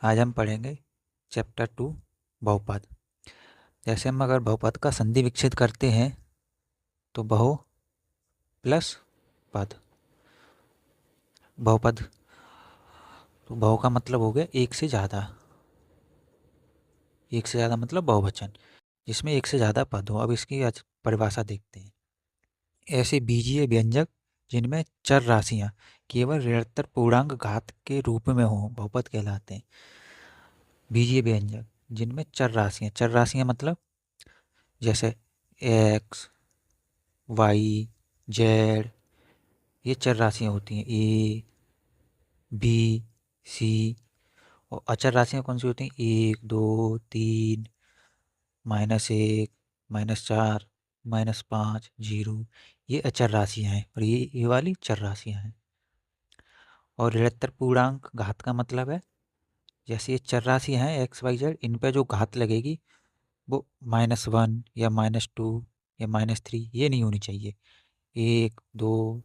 आज हम पढ़ेंगे चैप्टर 2 बहुपद। जैसे हम अगर बहुपद का संधि विकसित करते हैं तो बहु प्लस पद। बहुपद तो बहु का मतलब हो गया एक से ज़्यादा। एक से ज़्यादा मतलब बहुवचन जिसमें एक से ज़्यादा पद हो। अब इसकी आज परिभाषा देखते हैं। ऐसे बीजीय व्यंजक जिनमें चर राशियाँ केवल ऋणात्तर पूर्णांक घात के रूप में हों बहुपद कहलाते हैं। बीजीय व्यंजक जिनमें चर राशियाँ मतलब जैसे एक्स वाई जेड, ये चर राशियाँ होती हैं। A B C. और अचर राशियाँ कौन सी होती हैं? एक दो तीन, -1, -4, -5, 0। ये अचर राशियाँ हैं और ये वाली चर राशियाँ हैं। और ऋणात्तर पूर्णांक घात का मतलब है जैसे ये चर राशियाँ हैं एक्स वाई जेड, इन पे जो घात लगेगी वो -1 या -2 या -3 ये नहीं होनी चाहिए। 1 2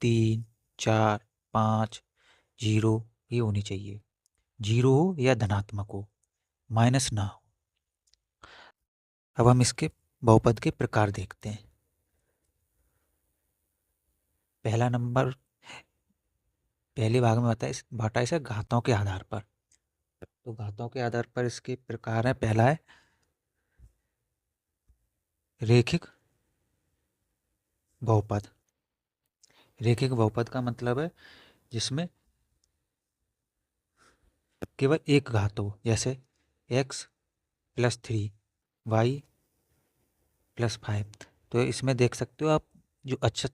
3 4 5 0 ये होनी चाहिए। 0 हो या धनात्मक हो, माइनस ना हो। अब हम इसके बहुपद के प्रकार देखते हैं। पहला नंबर पहले भाग में बांटा इसे घातों के आधार पर। तो घातों के आधार पर इसके प्रकार है। पहला है रेखिक बहुपद। रेखिक बहुपद का मतलब है जिसमें केवल एक घात हो, जैसे x+3 y+5। तो इसमें देख सकते हो आप, जो अच्छा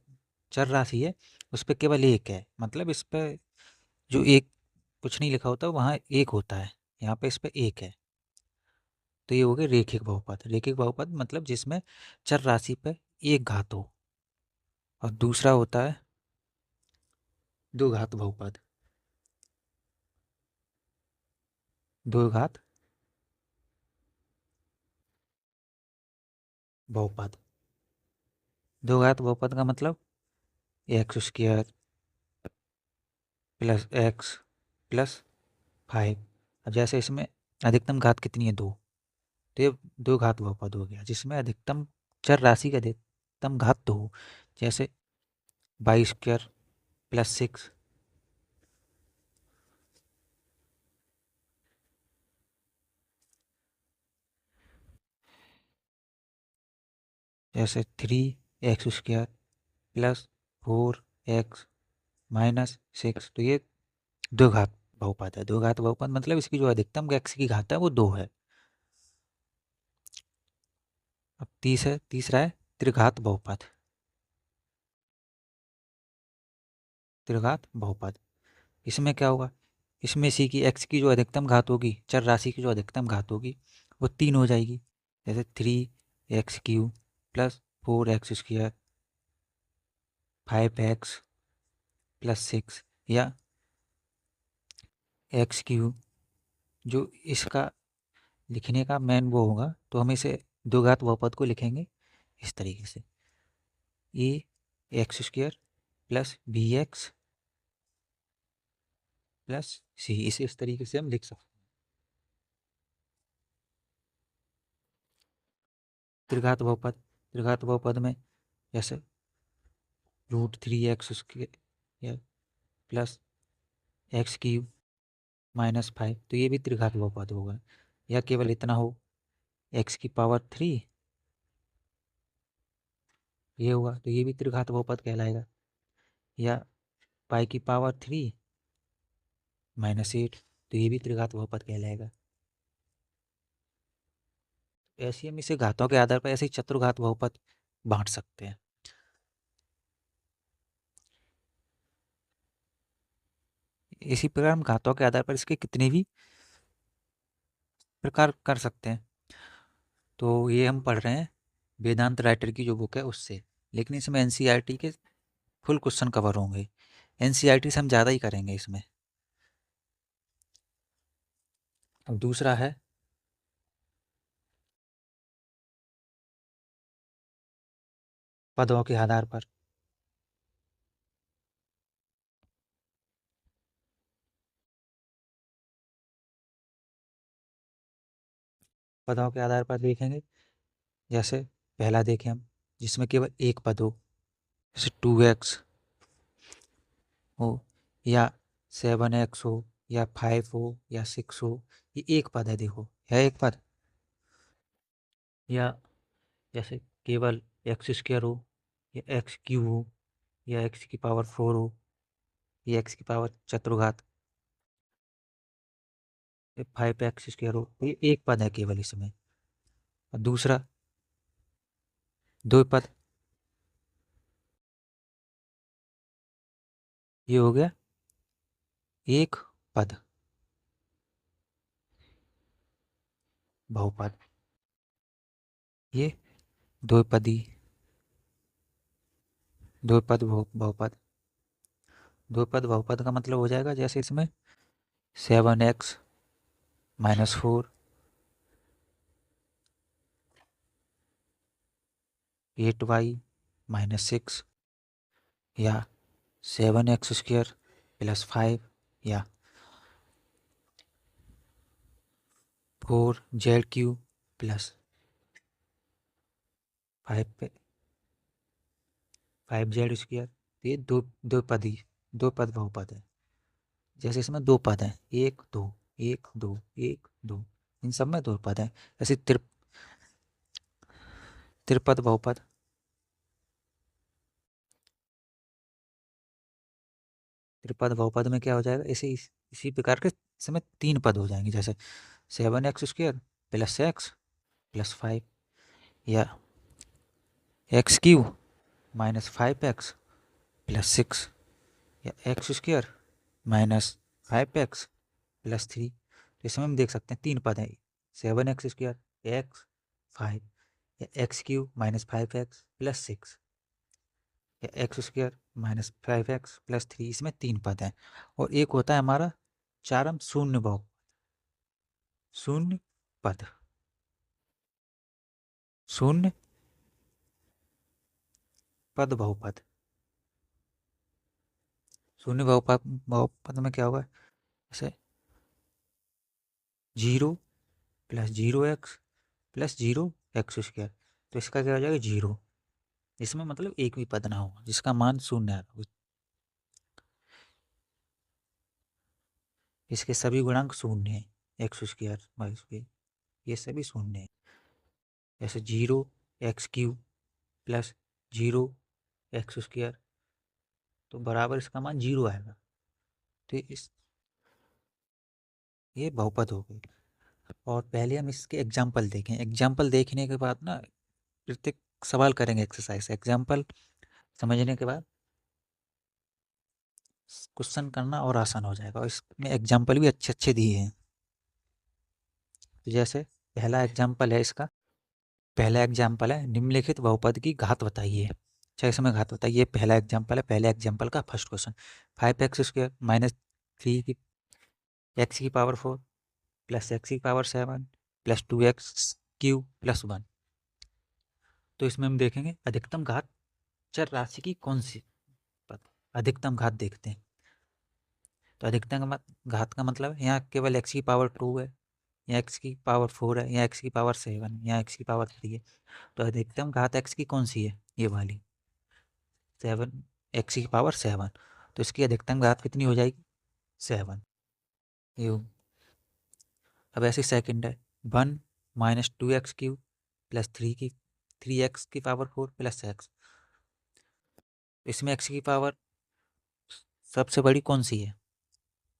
चर राशि है उस पर केवल एक है, मतलब इस पर जो एक कुछ नहीं लिखा होता वहाँ एक होता है, यहाँ पे इस पर एक है। तो ये हो गया रेखिक बहुपद। रेखिक बहुपद मतलब जिसमें चर राशि पर एक घात हो। और दूसरा होता है दो घात बहुपद। दो घात बहुपद। दो घात बहुपद का मतलब x² + x+5। अब जैसे इसमें अधिकतम घात कितनी है? 2। तो ये दो घात बहुपद हो गया जिसमें अधिकतम चर राशि का अधिकतम घात 2 हो, जैसे y² + 6। जैसे 3x² + 4x - 6। तो ये दो घात बहुपद है। दो घात बहुपद मतलब इसकी जो अधिकतम x की घात है वो 2 है। अब तीसरा है त्रिघात बहुपद। त्रिघात बहुपद इसमें क्या होगा? इसमें सी की x की जो अधिकतम घात होगी, चर राशि की जो अधिकतम घात होगी वो 3 हो जाएगी। जैसे 3x³ + 4x², 5x + 6 या x³ जो इसका लिखने का मेन वो होगा। तो हम इसे दो घात बहुपद को लिखेंगे इस तरीके से, ax² + bx + c। इस तरीके से हम लिख सकते हैं। त्रिघात बहुपद में जैसे √3x² + x³ -5। तो ये भी त्रिघात बहुपद होगा। या केवल इतना हो x⁻³ ये होगा, तो ये भी त्रिघात बहुपद कहलाएगा। या π⁻³ -8, तो ये भी त्रिघात बहुपद कहलाएगा। ऐसे हम इसे घातों के आधार पर ऐसे ही चतुर्घात बहुपद बांट सकते हैं। इसी प्रकार हम घातों के आधार पर इसके कितने भी प्रकार कर सकते हैं। तो ये हम पढ़ रहे हैं वेदांत राइटर की जो बुक है उससे, लेकिन इसमें एनसीईआरटी के फुल क्वेश्चन कवर होंगे। एनसीईआरटी से हम ज़्यादा ही करेंगे इसमें। अब दूसरा है पदों के आधार पर। पदों के आधार पर देखेंगे। जैसे पहला देखें हम, जिसमें केवल एक पद हो, जैसे 2x हो, या 7x हो, या 5 हो, या 6 हो। ये एक पद है, देखो है एक पद। या जैसे केवल x² हो, या x³ हो, या x⁴ हो, या x⁴ चतुर्घात, 5x² हो। ये एक पद है केवल इसमें। और दूसरा दो पद, ये हो गया एक पद बहुपद। ये दो पदी, दो पद बहुपद। दो पद बहुपद का मतलब हो जाएगा, जैसे इसमें 7x-4, 8y-6, या 7x² + 5, या 4z³ + 5z²। ये दो पदी, दो पद बहुपद है। जैसे इसमें दो पद हैं, एक दो, एक दो, एक दो, इन सब में दो पद हैं। ऐसे त्रिपद बहुपद। त्रिपद बहुपद में क्या हो जाएगा, इसी प्रकार के इसमें तीन पद हो जाएंगे। जैसे 7x² + x + 5, या x³ - 5x + 6, या x² - 5x + 3। तो इसमें हम देख सकते हैं तीन पद हैं, 7x², x 5, या x³ - 5x + 6, या x² - 5x + 3। इसमें तीन पद हैं। और एक होता है हमारा चारम शून्य बहु, शून्य पद, शून्य पद बहुपद। शून्य बहुपद, बहुपद में क्या होगा, जैसे 0 + 0x + 0x²। तो इसका क्या हो जाएगा, 0। इसमें मतलब एक भी पद ना हो जिसका मान शून्य है। इसके सभी गुणांक शून्य है, x², y², ये सभी शून्य है। जैसे 0x³ + 0x², तो बराबर इसका मान 0 आएगा। तो ये बहुपद हो गई। और पहले हम इसके एग्जाम्पल देखें। एग्जाम्पल देखने के बाद ना प्रत्येक सवाल करेंगे, एक्सरसाइज एग्जाम्पल समझने के बाद क्वेश्चन करना और आसान हो जाएगा। और इसमें एग्जाम्पल भी अच्छे अच्छे दिए हैं। तो जैसे पहला एग्जाम्पल है इसका, पहला एग्जाम्पल है निम्नलिखित बहुपद की घात बताइए। अच्छा, इसमें घात बताइए, पहला एग्जाम्पल है। पहले एग्जाम्पल का फर्स्ट क्वेश्चन, 5x² - 3 की x⁴ + x⁴ + 2x³ + 1। तो इसमें हम देखेंगे अधिकतम घात चर राशि की कौन सी पद। अधिकतम घात देखते हैं। तो अधिकतम घात का मतलब है यहाँ केवल x⁴ है, या x⁴ है, या x⁴ या x⁴ है। तो अधिकतम घात x की कौन सी है, ये वाली 7, x⁴ तो इसकी अधिकतम घात कितनी हो जाएगी, 7। ये अब ऐसे सेकंड है 1 - 2x³ + 3x⁴ + x। इसमें x⁴ सबसे बड़ी कौन सी है,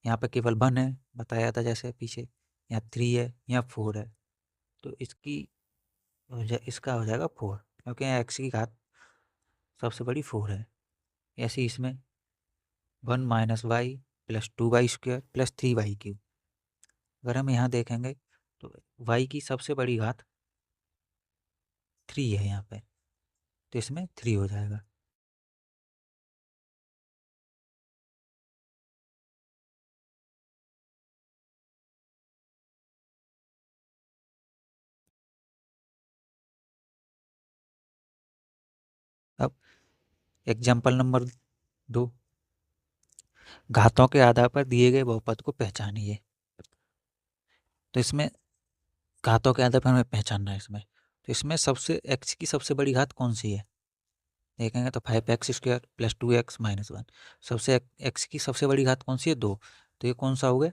यहाँ पे केवल 1 है बताया था जैसे पीछे, यहाँ 3 है, यहाँ 4 है। तो इसका हो जाएगा 4, क्योंकि यहाँ x की घात सबसे बड़ी 4 है। ऐसे इसमें 1 - y + 2y² + 3y³। अगर हम यहाँ देखेंगे तो y की सबसे बड़ी घात 3 है यहाँ पे, तो इसमें 3 हो जाएगा। अब एग्जाम्पल नंबर 2, घातों के आधार पर दिए गए बहुपद को पहचानिए। तो इसमें घातों के आधार पर हमें पहचानना है इसमें। तो इसमें सबसे एक्स की सबसे बड़ी घात कौन सी है देखेंगे तो 5x² + 2x - 1। सबसे एक्स की सबसे बड़ी घात कौन सी है 2। तो ये कौन सा हो गया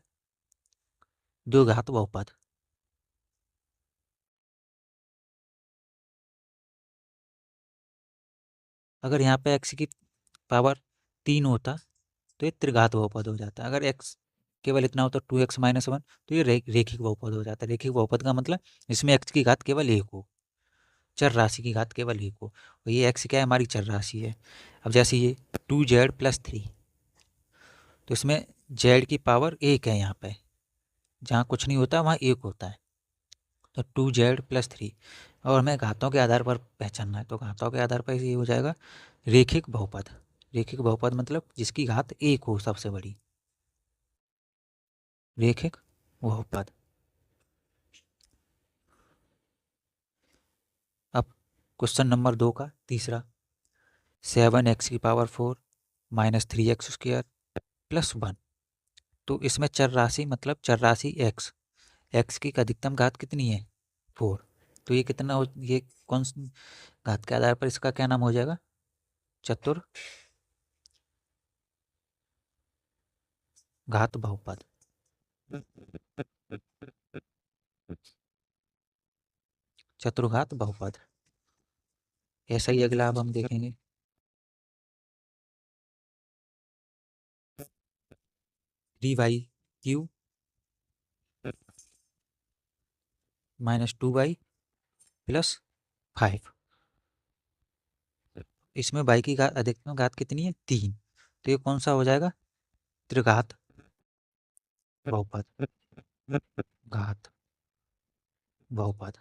द्विघात बहुपद। अगर यहाँ पे एक्स की पावर 3 होता तो ये त्रिघात बहुपद हो जाता। अगर एक्स केवल इतना होता 2x - 1 तो ये रेखिक बहुपद हो जाता। रेखिक बहुपद का मतलब इसमें एक्स की घात केवल एक हो, चर राशि की घात केवल एक हो। और ये एक्स क्या है हमारी चर राशि है। अब जैसे ये 2z + 3 तो इसमें z की पावर एक है। यहाँ पे जहाँ कुछ नहीं होता वहाँ एक होता है। तो 2z + 3 और हमें घातों के आधार पर पहचानना है। तो घातों के आधार पर ये हो जाएगा रेखिक बहुपद। रेखिक बहुपद मतलब जिसकी घात एक हो सबसे बड़ी, रेखिक बहुपद। अब क्वेश्चन नंबर 2 का तीसरा, 7x⁴ - 3x² + 1। तो इसमें चर राशि मतलब चर राशि एक्स की अधिकतम घात कितनी है 4। तो ये कितना हो, ये कौन सी घात के आधार पर इसका क्या नाम हो जाएगा चतुर घात बहुपद। चतुर्घात बहुपद। ऐसा ही अगला अब हम देखेंगे 3y³ - 2y + 5। इसमें y की घात अधिकतम घात कितनी है 3। तो ये कौन सा हो जाएगा त्रिघात बहुपद। घात बहुपद।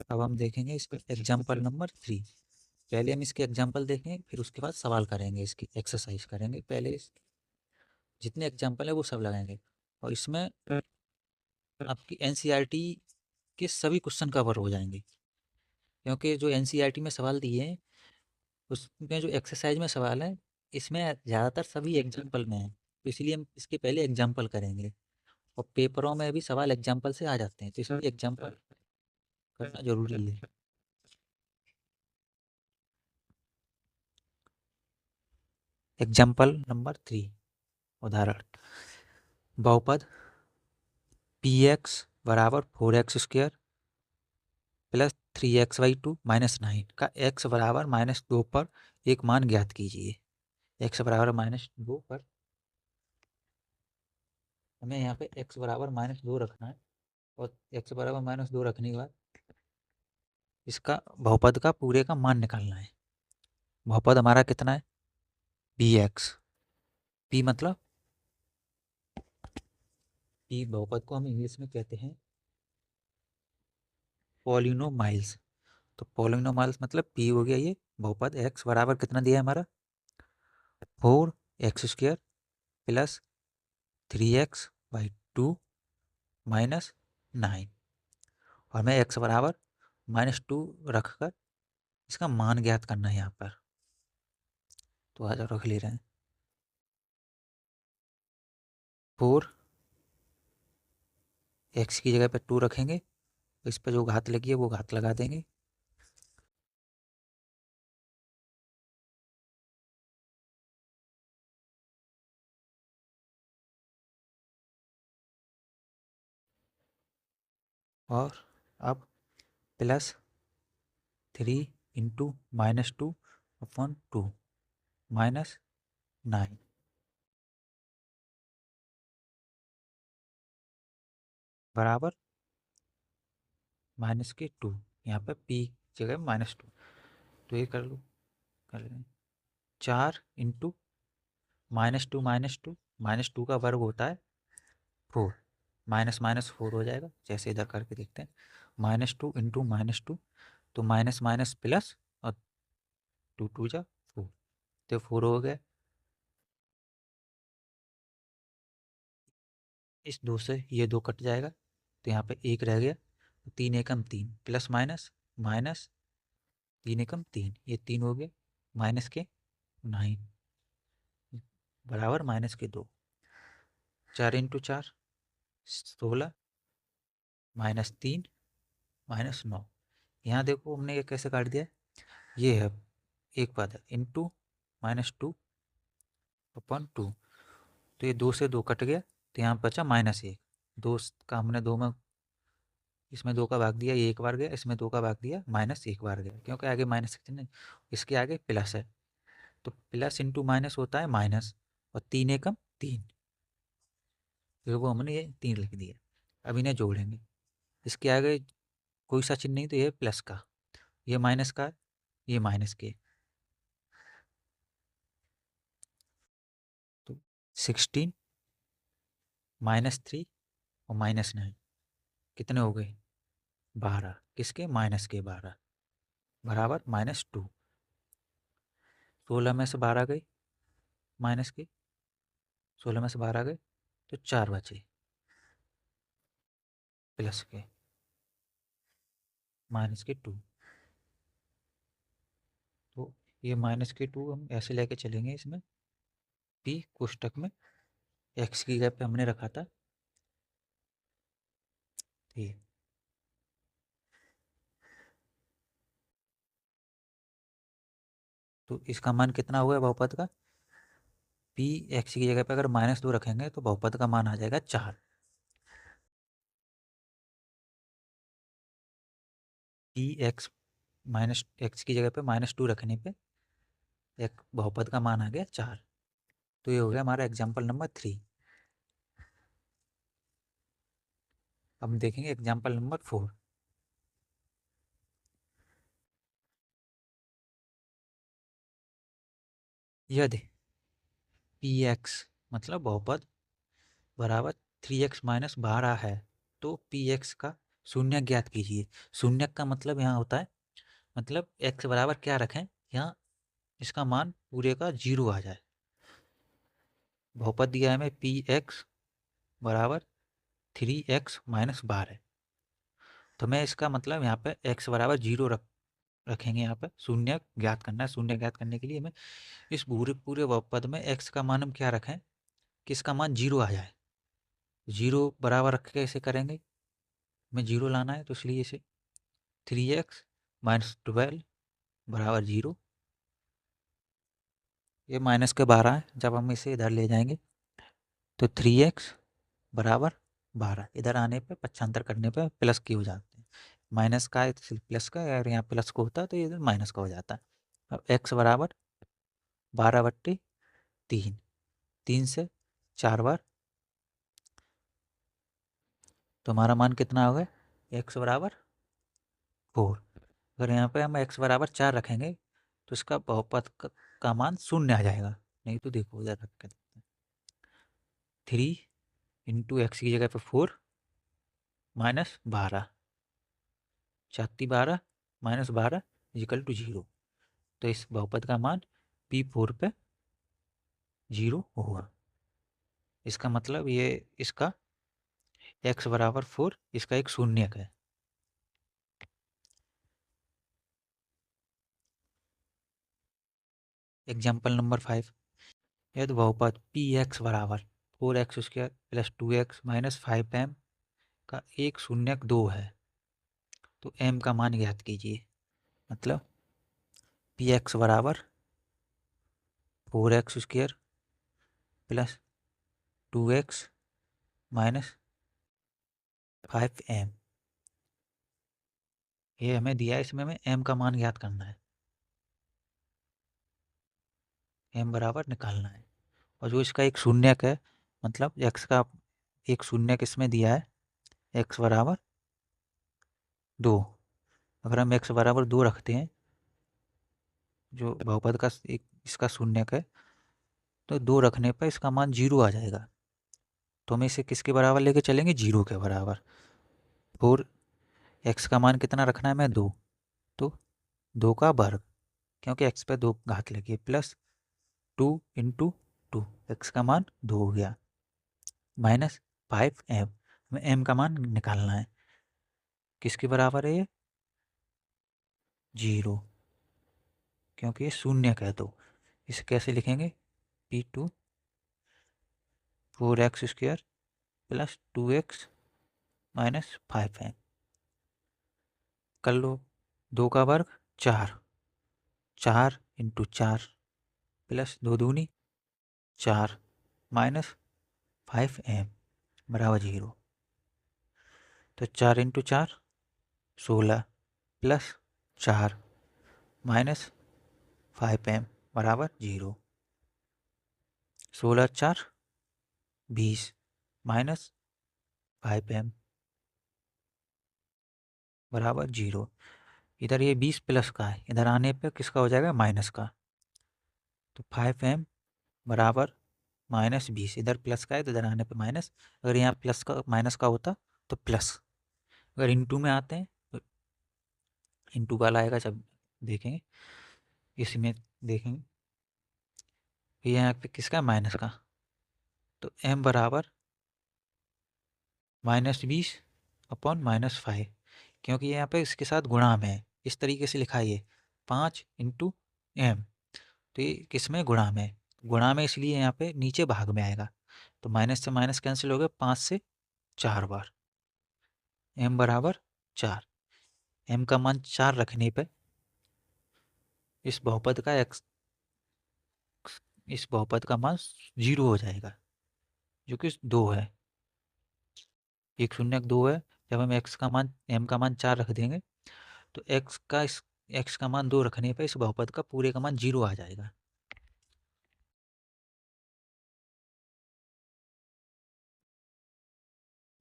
अब हम देखेंगे इसका एग्जाम्पल नंबर 3। पहले हम इसके एग्जाम्पल देखेंगे फिर उसके बाद सवाल करेंगे, इसकी एक्सरसाइज करेंगे। पहले जितने एग्जाम्पल है वो सब लगाएंगे और इसमें आपकी एनसीईआरटी के सभी क्वेश्चन कवर हो जाएंगे। क्योंकि जो एनसीईआरटी में सवाल दिए हैं उसमें जो एक्सरसाइज में सवाल है इसमें ज़्यादातर सभी एग्जाम्पल में है। तो इसलिए हम इसके पहले एग्जाम्पल करेंगे और पेपरों में भी सवाल एग्जाम्पल से आ जाते हैं। तो इसलिए एग्जाम्पल करना जरूरी है। एग्जाम्पल नंबर 3 उदाहरण, बहुपद px = 4x² + 3xy2 - 9 का x = -2 पर एक मान ज्ञात कीजिए। x = -2 पर हमें यहाँ पे x = -2 रखना है और x = -2 रखने के बाद इसका बहुपद का पूरे का मान निकालना है। बहुपद हमारा कितना है px। p मतलब p बहुपद को हम इंग्लिश में कहते हैं पॉलिनोमाइल्स। तो पॉलिनोमाइल्स मतलब p हो गया ये बहुपद। x बराबर कितना दिया है हमारा 4x² + 3xy2 - 9 और हमें x = -2 रखकर इसका मान ज्ञात करना है यहाँ पर। तो आ जाओ रख ले रहे हैं 4 x की जगह पे 2 रखेंगे, इस पर जो घात लगी है वो घात लगा देंगे। और अब +3 × -2/2 - 9 बराबर -2। यहाँ पे p जगह -2। तो ये कर लो, कर लें 4 × -2 -2 का वर्ग होता है 4। माइनस माइनस 4 हो जाएगा। जैसे इधर करके देखते हैं -2 × -2 तो माइनस माइनस प्लस और 2 2 जा 4 तो 4 हो गया। इस 2 से ये 2 कट जाएगा तो यहाँ पे 1 रह गया। 3 एकम 3 प्लस माइनस माइनस 3 एकम 3 ये 3 हो गया -के 9। बराबर -2। 4 × 4 16 -3 -9। यहाँ देखो हमने ये कैसे काट दिया, ये है एक पद है इंटू -2/2। तो ये 2 से 2 कट गया, तो यहाँ बचा -1। 2 का हमने 2 में, इसमें 2 का भाग दिया, ये एक बार गया, इसमें 2 का भाग दिया, -1 बार गया, क्योंकि आगे माइनस नहीं, इसके आगे प्लस है, तो प्लस इंटू माइनस होता है माइनस, और 3 एकम 3, तो वो हमने ये 3 लिख दिया। अब इन्हें जोड़ेंगे, इसके आगे कोई सा चिन्ह नहीं, तो ये प्लस का, ये माइनस का, ये माइनस के, तो 16 -3 और -9 कितने हो गए, 12, किसके, माइनस के 12, बराबर -2। 16 में से 12 गई माइनस के, 16 में से 12 गए, तो 4 बचे प्लस के, -2। तो ये -2 हम ऐसे लेके चलेंगे, इसमें p कोष्टक में x की जगह पे हमने रखा था, ठीक। तो इसका मान कितना हुआ बहुपद का, p x की जगह पे अगर -2 रखेंगे तो बहुपद का मान आ जाएगा 4। p x -x की जगह पे -2 रखने पे एक बहुपद का मान आ गया 4। तो ये हो गया हमारा एग्जाम्पल नंबर 3। अब हम देखेंगे एग्जाम्पल नंबर 4। यदि पी एक्स मतलब बहुपद बराबर 3x - 12 है, तो पी एक्स का शून्य ज्ञात कीजिए। शून्य का मतलब यहाँ होता है, मतलब x बराबर क्या रखें, यहाँ इसका मान पूरे का 0 आ जाए। बहुपद दिया है हमें पी एक्स बराबर 3x - 12, तो मैं इसका मतलब यहाँ पे x बराबर 0 रखेंगे। यहाँ पे शून्य ज्ञात करना है। शून्य ज्ञात करने के लिए हमें इस पूरे पूरे बहुपद में x का मान हम क्या रखें कि इसका मान 0 आ जाए। 0 बराबर रख के इसे करेंगे, हमें 0 लाना है, तो इसलिए इसे 3x - 12 बराबर 0। ये -12 है, जब हम इसे इधर ले जाएंगे तो 3x बराबर 12, इधर आने पे पक्षांतर करने पे प्लस की हो जाते हैं। माइनस का है तो सिर्फ प्लस का, अगर यहाँ प्लस का होता है तो इधर माइनस का हो जाता है। अब x बराबर 12/3, 3 से 4 बार, तो हमारा मान कितना हो गया, x बराबर 4। अगर यहाँ पे हम x बराबर 4 रखेंगे तो इसका बहुपद का मान 0 आ जाएगा। नहीं तो देखो इधर रख के, 3 × x की जगह पे 4 -12, 4×12 -12 = 0। तो इस बहुपद का मान P4 पे 0 होगा। इसका मतलब ये इसका x बराबर 4 इसका एक शून्यक है। Example number 5। यदि बहुपद Px बराबर 4x² + 2x - 5m का एक शून्यक 2 है, तो m का मान ज्ञात कीजिए। मतलब Px बराबर 4x² + 2x - 5m, ये हमें दिया है, इसमें हमें m का मान ज्ञात करना है, m बराबर निकालना है। और जो इसका एक शून्यक है, मतलब x का एक शून्यक इसमें दिया है, x बराबर 2। अगर हम x बराबर 2 रखते हैं, जो बहुपद का एक इसका शून्यक है, तो 2 रखने पर इसका मान 0 आ जाएगा। तो हम इसे किसके बराबर लेके चलेंगे, 0 के बराबर। और x का मान कितना रखना है, मैं 2, तो 2 का वर्ग, क्योंकि x पे 2 घात लगी है, प्लस 2 × 2, x का मान 2 हो गया, -5m। हमें m का मान निकालना है, किसके बराबर है ये, 0, क्योंकि ये शून्यक है। तो इसे कैसे लिखेंगे, P2 4x² plus 2x minus 5m। कर लो, 2 का वर्ग 4, 4 इंटू 4 प्लस 2 दूनी 4 माइनस 5m बराबर 0। तो 4 इंटू 4 16 प्लस 4 माइनस 5m बराबर 0। 16 4 20 माइनस 5m बराबर 0। इधर ये 20 प्लस का है, इधर आने पे किसका हो जाएगा, माइनस का। तो 5m बराबर -20। इधर प्लस का है तो इधर आने पे माइनस। अगर यहाँ प्लस का माइनस का होता तो प्लस। अगर इनटू में आते हैं तो इनटू वाला आएगा जब देखेंगे, इसमें देखेंगे ये यहाँ पे किसका, माइनस का। तो m बराबर -20 अपॉन -5, क्योंकि यहाँ पे इसके साथ गुणा में है, इस तरीके से लिखा है ये 5 इंटू एम। तो ये किस में, गुणा में। गुणा में इसलिए यहाँ पे नीचे भाग में आएगा। तो माइनस से माइनस कैंसिल हो गया 5 से 4 बार। m बराबर 4। m का मान 4 रखने पे इस बहुपद का इस बहुपद का मान 0 हो जाएगा, जो कि 2 है। 1 शून्य 2 है। जब हम x का मान m का मान 4 रख देंगे तो x का मान 2 रखने पे इस बहुपद का पूरे का मान 0 आ जाएगा।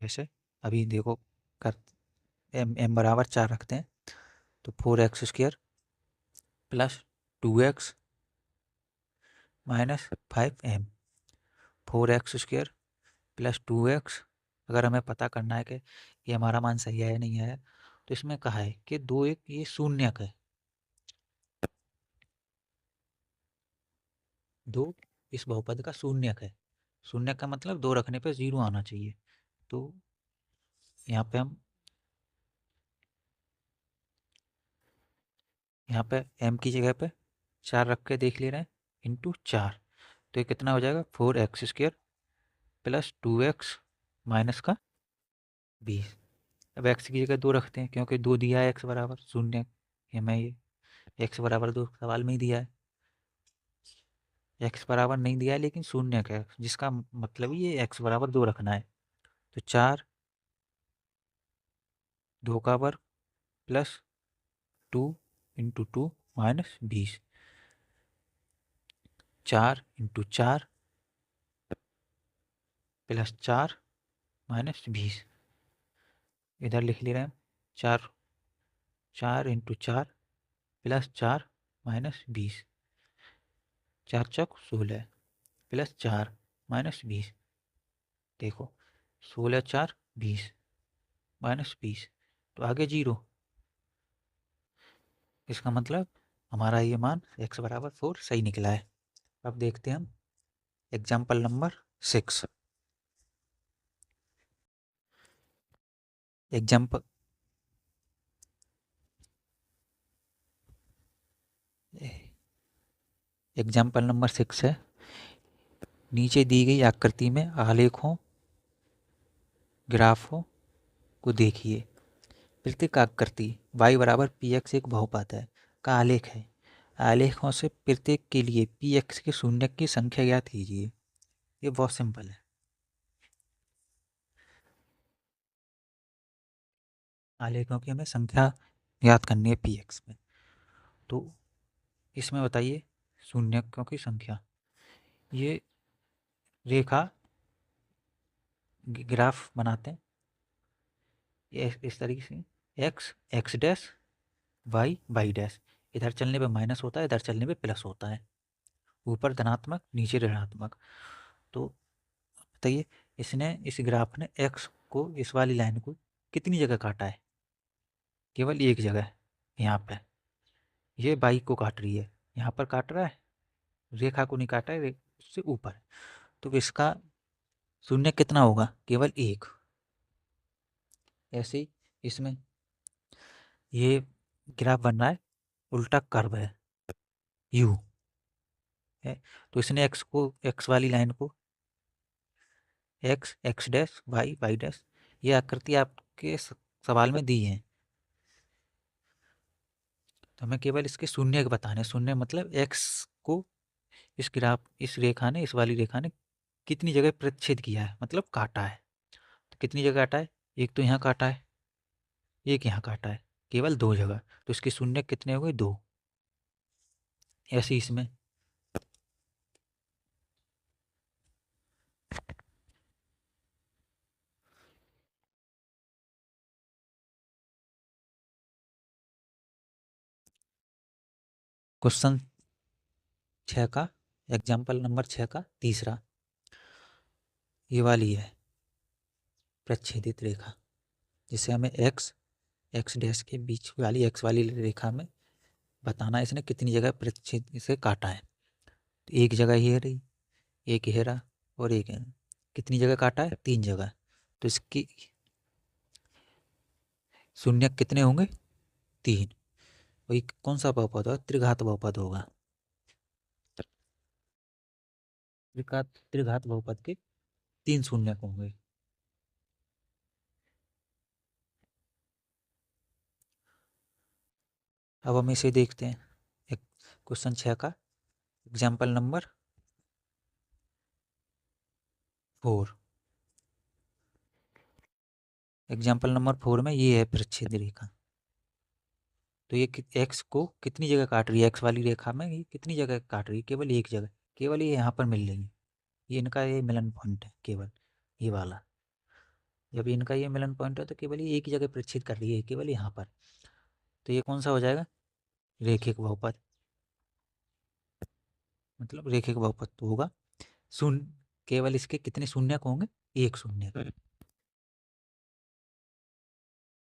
वैसे अभी देखो कर m बराबर 4 रखते हैं तो 4x² plus 2x minus 5m। 4x² plus 2x, अगर हमें पता करना है कि ये हमारा मान सही है या नहीं है, तो इसमें कहा है कि 2 1 ये शून्यक है। 2 इस बहुपद का शून्यक है। शून्यक का मतलब 2 रखने पे 0 आना चाहिए। तो यहाँ पे हम यहाँ पे m की जगह पे 4 रख के देख ले रहे हैं, इंटू 4। तो ये कितना हो जाएगा, 4x² प्लस 2x माइनस का 20। अब x की जगह 2 रखते हैं, क्योंकि 2 दिया है x बराबर शून्य। हमें ये x बराबर 2 सवाल में ही दिया है। x बराबर नहीं दिया है लेकिन शून्य का है, जिसका मतलब ये x बराबर 2 रखना है। तो 4 2 का वर्ग plus 2 into 2 minus 20। 4 into 4 plus 4 minus 20। इधर लिख ले रहे हैं 4 इंटू 4 प्लस 4 माइनस 20। 4 चौक 16 प्लस 4 माइनस 20। देखो 16 4 20 माइनस 20, तो आगे 0। इसका मतलब हमारा ये मान x बराबर 4 सही निकला है। अब देखते हैं हम example number 6। Example example number 6 है। नीचे दी गई आकृति में आलेखों ग्राफों को देखिए। प्रत्येक आकृति y बराबर px एक बहुपद है का आलेख है। आलेखों से प्रत्येक के लिए px के शून्यक की संख्या ज्ञात कीजिए। ये बहुत सिंपल है। आलेखों की हमें संख्या ज्ञात करनी है px में। तो इसमें बताइए शून्यकों की संख्या। ये रेखा ग्राफ बनाते हैं इस तरीके से, x डैश y डैश। इधर चलने पे माइनस होता है, इधर चलने पे प्लस होता है। ऊपर धनात्मक नीचे ऋणात्मक। तो बताइए इसने इस ग्राफ ने x को, इस वाली लाइन को कितनी जगह काटा है, केवल एक जगह यहाँ पे। ये y को काट रही है, यहाँ पर काट रहा है, रेखा को नहीं काटा है, उससे ऊपर। तो इसका शून्य कितना होगा, केवल 1। ऐसे ही इसमें ये ग्राफ बन रहा है, उल्टा कर्व है u है। तो इसने x वाली लाइन को X X dash Y Y dash, ये आकृति आपके सवाल में दी है। तो हमें केवल इसके शून्य बताने, शून्य मतलब एक्स को इस रेखा ने, इस वाली रेखा ने कितनी जगह प्रतिच्छेद किया है, मतलब काटा है। तो कितनी जगह काटा है, एक तो यहाँ काटा है, एक यहाँ काटा है, केवल 2 जगह। तो इसके शून्य कितने हो गए, 2। ऐसे इसमें क्वेश्चन 6 का, एग्जाम्पल नंबर 6 का तीसरा, ये वाली है प्रच्छेदित रेखा, जिसे हमें एक्स एक्स डैश के बीच वाली एक्स वाली रेखा में बताना है इसने कितनी जगह प्रतिच्छेद इसे काटा है। तो एक जगह ये रही, एक ये रहा, और एक है। कितनी जगह काटा है, 3 जगह। तो इसकी शून्य कितने होंगे, 3। वही कौन सा बहुपद होगा, त्रिघात बहुपद होगा। त्रिघात बहुपद के 3 शून्य होंगे। अब हम इसे देखते हैं, एक क्वेश्चन 6 का एग्जाम्पल नंबर 4। एग्जाम्पल नंबर 4 में ये है प्रच्छेद रेखा। तो ये एक्स को कितनी जगह काट रही है, एक्स वाली रेखा में ये कितनी जगह काट रही है, केवल एक जगह, केवल ये यहाँ पर मिल रही है। ये इनका ये मिलन पॉइंट है, केवल ये वाला। जब इनका ये मिलन पॉइंट है तो केवल ये एक ही जगह प्रच्छेद कर रही है, केवल यहाँ पर। तो ये कौन सा हो जाएगा, रेखिक बहुपद। मतलब रेखिक बहुपद तो होगा शून्य, केवल इसके कितने शून्य होंगे, एक शून्य।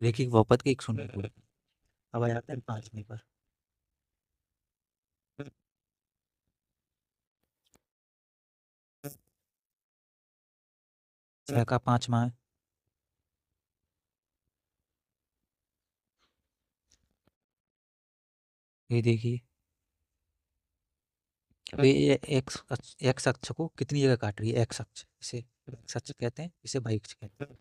रेखिक बहुपद के एक शून्य को। अब आ जाते हैं 5वें पर। 6 का 5वां है, ये देखिए। तो ये एक्स अक्ष को कितनी जगह काट रही है, एक्स अक्ष, इसे एक्स अक्ष कहते हैं, इसे वाई अक्ष कहते हैं।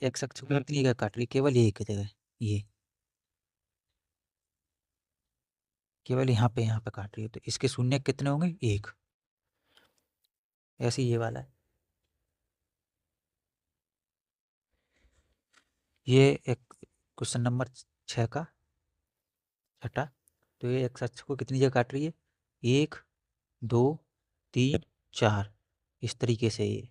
एक्स अक्ष को कितनी जगह काट रही है, केवल एक जगह, ये केवल यहाँ पे काट रही है। तो इसके शून्य कितने होंगे, 1। ऐसे ये वाला है, ये एक क्वेश्चन नंबर 6 का छठा। तो ये एक्स अक्ष को कितनी जगह काट रही है, 1 2 3 4, इस तरीके से ये।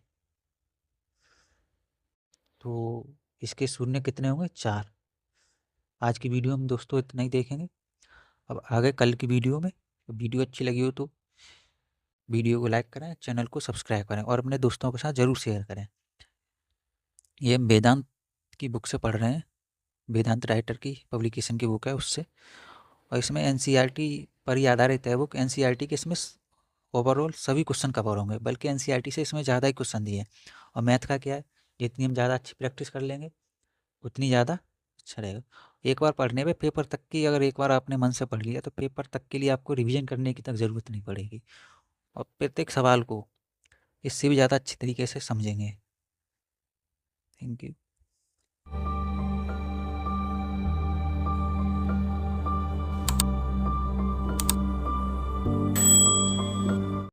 तो इसके शून्य कितने होंगे, 4। आज की वीडियो में दोस्तों इतना ही देखेंगे। अब आगे कल की वीडियो में, वीडियो अच्छी लगी हो तो वीडियो को लाइक करें, चैनल को सब्सक्राइब करें और अपने दोस्तों के साथ ज़रूर शेयर करें। ये हम वेदांत की बुक से पढ़ रहे हैं, वेदांत राइटर की पब्लिकेशन की बुक है उससे। और इसमें एनसीईआरटी पर ही आधारित है बुक। एनसीईआरटी के इसमें ओवरऑल सभी क्वेश्चन कवर होंगे, बल्कि एनसीईआरटी से इसमें ज़्यादा ही क्वेश्चन दिए हैं। और मैथ का क्या है, जितनी हम ज़्यादा अच्छी प्रैक्टिस कर लेंगे उतनी ज़्यादा अच्छा रहेगा। एक बार पढ़ने पे पेपर तक की, अगर एक बार आपने मन से पढ़ लिया तो पेपर तक के लिए आपको रिवीजन करने की तक ज़रूरत नहीं पड़ेगी, और प्रत्येक सवाल को इससे भी ज़्यादा अच्छी तरीके से समझेंगे। Thank you.